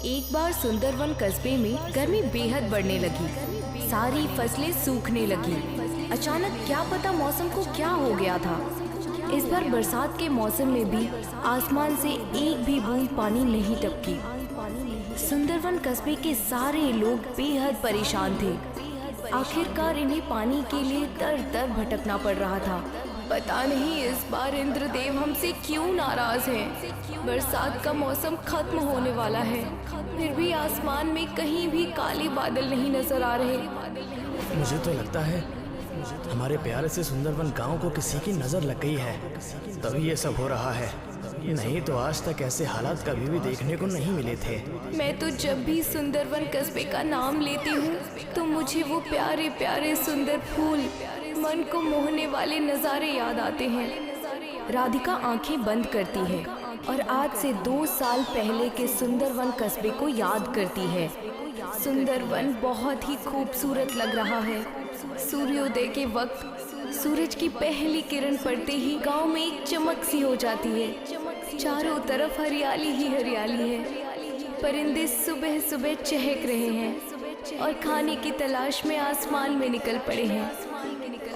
एक बार सुंदरवन कस्बे में गर्मी बेहद बढ़ने लगी। सारी फसलें सूखने लगी। अचानक क्या पता मौसम को क्या हो गया था। इस बार बरसात के मौसम में भी आसमान से एक भी बूंद पानी नहीं टपकी। सुंदरवन कस्बे के सारे लोग बेहद परेशान थे। आखिरकार इन्हें पानी के लिए दर दर भटकना पड़ रहा था। पता नहीं इस बार इंद्रदेव हमसे क्यों नाराज हैं। बरसात का मौसम खत्म होने वाला है, फिर भी आसमान में कहीं भी काले बादल नहीं नजर आ रहे। मुझे तो लगता है हमारे प्यारे से सुंदरवन गांव को किसी की नजर लग गई है, तभी ये सब हो रहा है। नहीं तो आज तक ऐसे हालात कभी भी देखने को नहीं मिले थे। मैं तो जब भी सुंदरवन कस्बे का नाम लेती हूँ तो मुझे वो प्यारे प्यारे सुंदर फूल, मन को मोहने वाले नज़ारे याद आते हैं। राधिका आंखें बंद करती है और आज से 2 साल पहले के सुंदरवन कस्बे को याद करती है। सुंदरवन बहुत ही खूबसूरत लग रहा है। सूर्योदय के वक्त सूरज की पहली किरण पड़ते ही गांव में एक चमक सी हो जाती है। चारों तरफ हरियाली ही हरियाली है। परिंदे सुबह सुबह चहक रहे हैं और खाने की तलाश में आसमान में निकल पड़े हैं।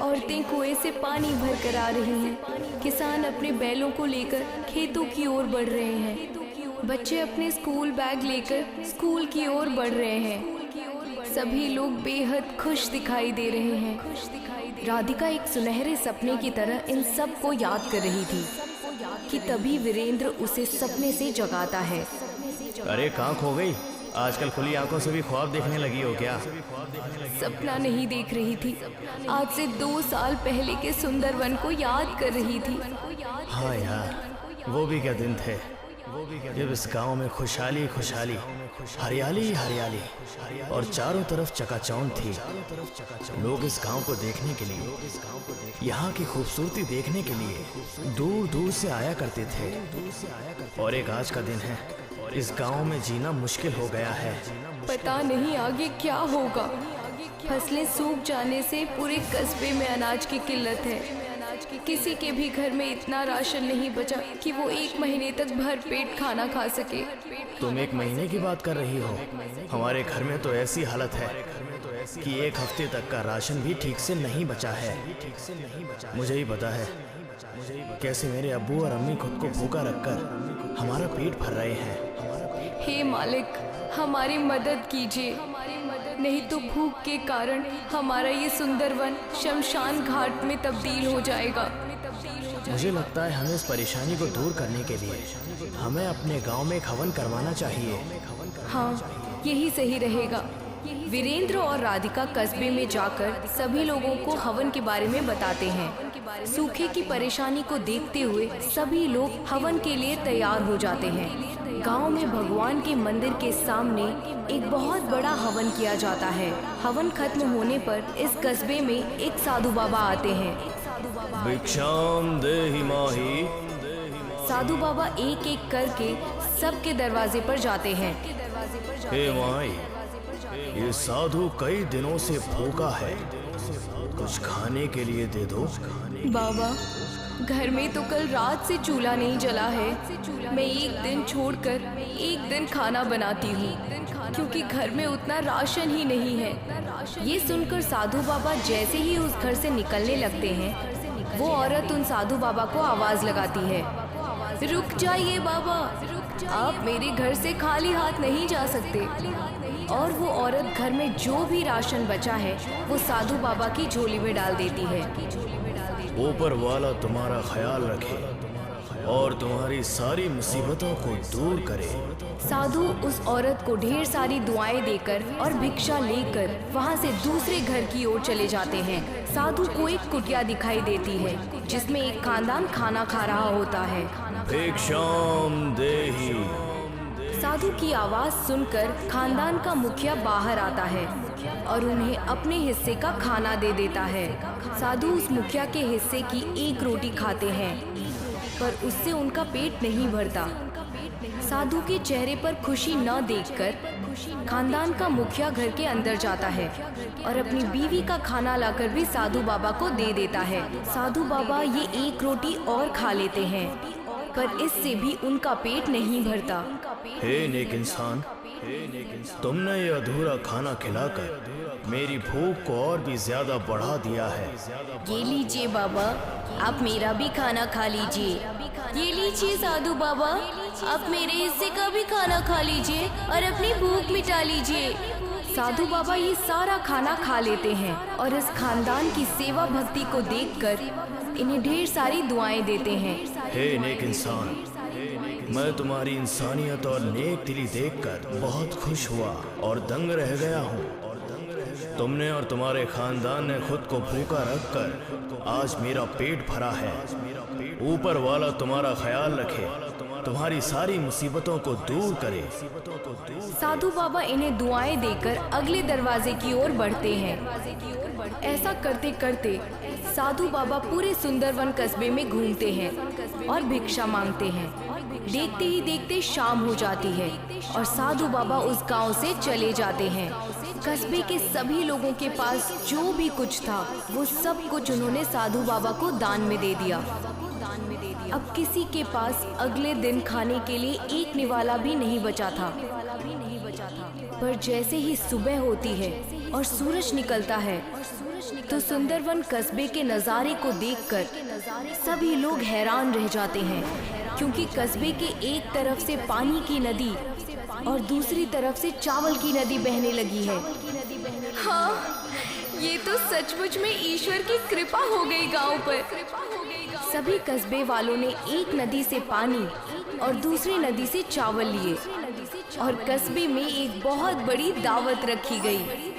औरतें कुएं से पानी भर कर आ रही हैं। किसान अपने बैलों को लेकर खेतों की ओर बढ़ रहे हैं। बच्चे अपने स्कूल बैग लेकर स्कूल की ओर बढ़ रहे हैं। सभी लोग बेहद खुश दिखाई दे रहे हैं। राधिका एक सुनहरे सपने की तरह इन सब को याद कर रही थी कि तभी वीरेंद्र उसे सपने से जगाता है। अरे कहाँ खो गई? आजकल खुली आंखों से भी ख्वाब देखने लगी हो क्या? सपना नहीं देख रही थी, आज से 2 साल पहले के सुंदरवन को याद कर रही थी। हाँ यार, वो भी क्या दिन थे जब इस गांव में खुशहाली खुशहाली, हरियाली हरियाली और चारों तरफ चकाचौंध थी। लोग इस गांव को देखने के लिए, यहाँ की खूबसूरती देखने के लिए दूर दूर से आया करते थे। और एक आज का दिन है, इस गांव में जीना मुश्किल हो गया है। पता नहीं आगे क्या होगा। फसलें सूख जाने से पूरे कस्बे में अनाज की किल्लत है। किसी के भी घर में इतना राशन नहीं बचा कि वो 1 महीने तक भर पेट खाना खा सके। तुम 1 महीने की बात कर रही हो? हमारे घर में तो ऐसी हालत है कि 1 हफ्ते तक का राशन भी ठीक से नहीं बचा है। मुझे ही पता है कैसे मेरे अब्बू और अम्मी खुद को भूखा रखकर हमारा पेट भर रहे हैं। हे मालिक, हमारी मदद कीजिए, नहीं तो भूख के कारण हमारा ये सुंदरवन शमशान घाट में तब्दील हो जाएगा। मुझे लगता है हमें इस परेशानी को दूर करने के लिए हमें अपने गांव में एक हवन करवाना चाहिए। हाँ, यही सही रहेगा। वीरेंद्र और राधिका कस्बे में जाकर सभी लोगों को हवन के बारे में बताते हैं। सूखे की परेशानी को देखते हुए सभी लोग हवन के लिए तैयार हो जाते हैं। गांव में भगवान के मंदिर के सामने एक बहुत बड़ा हवन किया जाता है। हवन खत्म होने पर इस कस्बे में एक साधु बाबा आते हैं। भिक्षाम देहि माहि। साधु बाबा एक एक करके सबके दरवाजे पर जाते हैं। हे माई, ये साधु कई दिनों से भूखा है, कुछ खाने के लिए दे दो। बाबा, घर में तो कल रात से चूल्हा नहीं जला है। मैं एक दिन छोड़कर एक दिन खाना बनाती हूँ क्योंकि घर में उतना राशन ही नहीं है। ये सुनकर साधु बाबा जैसे ही उस घर से निकलने लगते हैं, वो औरत उन साधु बाबा को आवाज लगाती है, रुक जाइए बाबा, आप मेरे घर से खाली हाथ नहीं जा सकते। और वो औरत घर में जो भी राशन बचा है वो साधु बाबा की झोली में डाल देती है। ऊपर वाला तुम्हारा ख्याल रखे और तुम्हारी सारी मुसीबतों को दूर करे। साधु उस औरत को ढेर सारी दुआएं देकर और भिक्षा लेकर वहाँ से दूसरे घर की ओर चले जाते हैं। साधु को एक कुटिया दिखाई देती है जिसमें एक खानदान खाना खा रहा होता है। भिक्षाम देहि। साधु की आवाज सुनकर खानदान का मुखिया बाहर आता है और उन्हें अपने हिस्से का खाना दे देता है। साधु उस मुखिया के हिस्से की 1 रोटी खाते हैं पर उससे उनका पेट नहीं भरता। साधु के चेहरे पर खुशी न देखकर खानदान का मुखिया घर के अंदर जाता है और अपनी बीवी का खाना लाकर भी साधु बाबा को दे देता है। साधु बाबा ये 1 रोटी और खा लेते हैं पर इससे भी उनका पेट नहीं भरता। हे नेक इंसान, तुमने ये अधूरा खाना खिलाकर मेरी भूख को और भी ज्यादा बढ़ा दिया है। ये लीजिए बाबा, आप मेरा भी खाना खा लीजिए। ये लीजिए साधु बाबा, आप मेरे हिस्से का भी खाना खा लीजिए और अपनी भूख मिटा लीजिए। साधु बाबा ये सारा खाना खा लेते हैं और इस खानदान की सेवा भक्ति को देखकर इन्हें ढेर सारी दुआएं देते हैं। हे नेक इंसान, मैं तुम्हारी इंसानियत और नेक दिली देखकर बहुत खुश हुआ और दंग रह गया हूँ। तुमने और तुम्हारे खानदान ने खुद को भूखा रखकर आज मेरा पेट भरा है। ऊपर वाला तुम्हारा ख्याल रखे, तुम्हारी सारी मुसीबतों को दूर करे। साधु बाबा इन्हें दुआएं देकर अगले दरवाजे की ओर बढ़ते हैं। ऐसा करते करते साधु बाबा पूरे सुंदरवन कस्बे में घूमते हैं और भिक्षा मांगते हैं। देखते ही देखते शाम हो जाती है और साधु बाबा उस गांव से चले जाते हैं। कस्बे के सभी लोगों के पास जो भी कुछ था वो सब कुछ उन्होंने साधु बाबा को दान में दे दिया। अब किसी के पास अगले दिन खाने के लिए एक निवाला भी नहीं बचा था। पर जैसे ही सुबह होती है और सूरज निकलता है तो सुंदरवन कस्बे के नज़ारे को देखकर सभी लोग हैरान रह जाते हैं, क्योंकि कस्बे के एक तरफ से पानी की नदी और दूसरी तरफ से चावल की नदी बहने लगी है। हाँ, ये तो सचमुच में ईश्वर की कृपा हो गई गांव पर। सभी कस्बे वालों ने एक नदी से पानी और दूसरी नदी से चावल लिए और कस्बे में एक बहुत बड़ी दावत रखी गई।